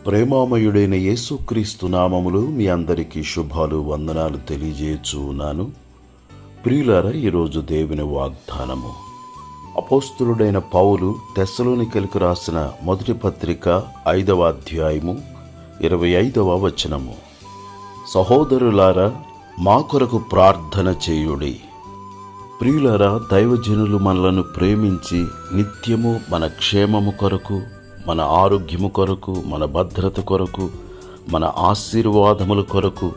ప్రేమామయుడైన యేసుక్రీస్తు నామములో మీ అందరికీ శుభాలు వందనాలు తెలియజేయచ్చు ఉన్నాను. ప్రియులారా, ఈరోజు దేవుని వాగ్దానము అపోస్తులుడైన పౌలు తెస్సలోనికలకు రాసిన మొదటి పత్రిక 5వ అధ్యాయము 25వ వచనము. సహోదరులారా, మా కొరకు ప్రార్థన చేయుడి. ప్రియులారా, దైవజనులు మనలను ప్రేమించి నిత్యము మన క్షేమము కొరకు, మన ఆరోగ్యము కొరకు, మన భద్రత కొరకు, మన ఆశీర్వాదముల కొరకు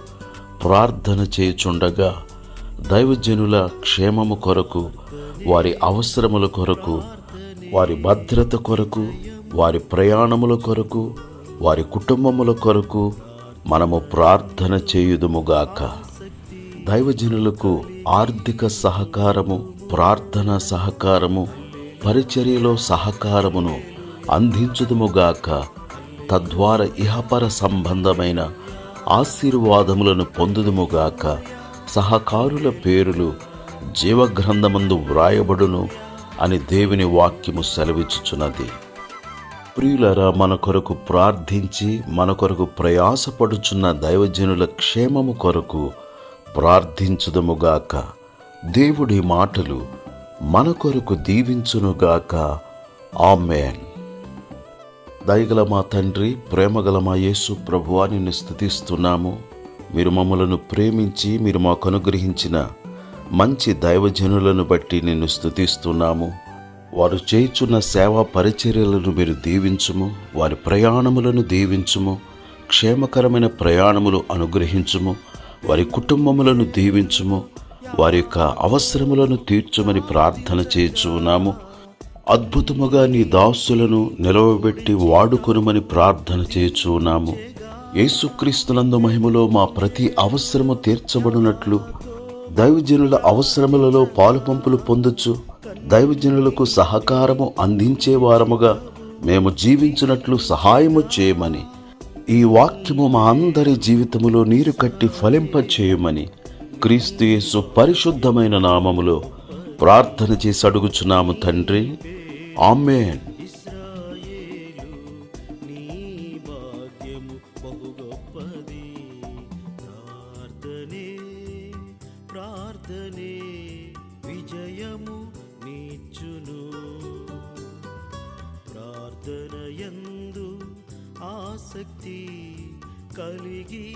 ప్రార్థన చేయుచుండగా, దైవజనుల క్షేమము కొరకు, వారి అవసరముల కొరకు, వారి భద్రత కొరకు, వారి ప్రయాణముల కొరకు, వారి కుటుంబముల కొరకు మనము ప్రార్థన చేయుదుముగాక. దైవజనులకు ఆర్థిక సహకారము, ప్రార్థనా సహకారము, పరిచర్యలో సహకారమును అందించుదుముగాక. తద్వారా ఇహపర సంబంధమైన ఆశీర్వాదములను పొందుదుముగాక. సహకారుల పేరులు జీవగ్రంథమందు వ్రాయబడును అని దేవుని వాక్యము సెలవిచ్చుచున్నది. ప్రియులారా, మన కొరకు ప్రార్థించి మన కొరకు ప్రయాసపడుచున్న దైవజనుల క్షేమము కొరకు ప్రార్థించుదుముగాక. దేవుడి మాటలు మన కొరకు దీవించునుగాక. ఆమేన్. దయగల మా తండ్రి, ప్రేమగల మా యేసు ప్రభువా, నిన్ను స్తుతిస్తున్నాము. మీరు మమ్మలను ప్రేమించి మీరు మాకు అనుగ్రహించిన మంచి దైవజనులను బట్టి నిన్ను స్తుతిస్తున్నాము. వారు చేయుచున్న సేవా పరిచర్యలను మీరు దీవించుము. వారి ప్రయాణములను దీవించుము. క్షేమకరమైన ప్రయాణములు అనుగ్రహించుము. వారి కుటుంబములను దీవించుము. వారి యొక్క అవసరములను తీర్చుమని ప్రార్థన చేయుచున్నాము. అద్భుతముగా నీ దాసులను నిలవబెట్టి వాడుకొనుమని ప్రార్థన చేయుచున్నాము. యేసుక్రీస్తునందు మహిమలో మా ప్రతి అవసరము తీర్చబడినట్లు, దైవజనుల అవసరములలో పాలుపంపులు పొందొచ్చు, దైవజనులకు సహకారము అందించే వారముగా మేము జీవించినట్లు సహాయము చేయమని, ఈ వాక్యము మా అందరి జీవితములో నీరు కట్టి ఫలింపచేయమని క్రీస్తు యేసు పరిశుద్ధమైన నామములో ప్రార్థన చేసి అడుగుచున్నాము తండ్రి. ఆమేన్. ప్రార్థనే విజయము నీచును. ప్రార్థనయందు ఆసక్తి కలిగి